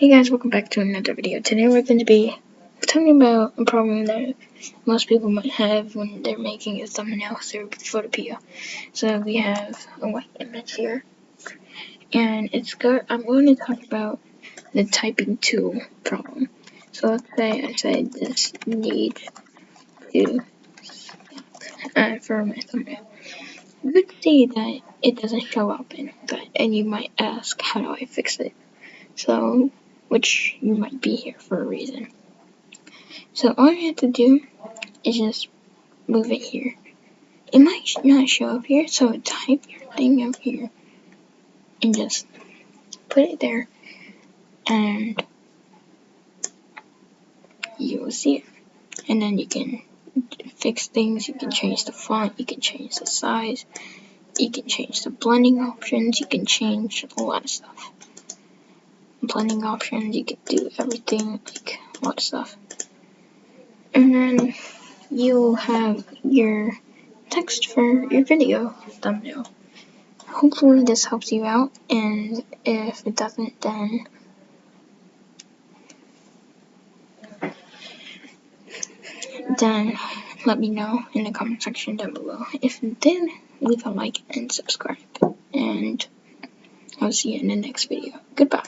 Hey guys, welcome back to another video. Today we're going to be talking about a problem that most people might have when they're making a thumbnail through Photopea. So we have a white image here, and I'm going to talk about the typing tool problem. So let's say I said this need to for my thumbnail. You could see that it doesn't show up in that, and you might ask, how do I fix it? So, which you might be here for a reason. So all you have to do is just move it here. It might not show up here, so type your thing up here and just put it there, and you will see it. And then you can fix things. You can change the font, you can change the size, you can change the blending options, you can change a lot of stuff. Blending options, you can do everything, like a lot of stuff. And then you'll have your text for your video thumbnail. Hopefully this helps you out, and if it doesn't, then let me know in the comment section down below. If it did, leave a like and subscribe, and I'll see you in the next video. Goodbye.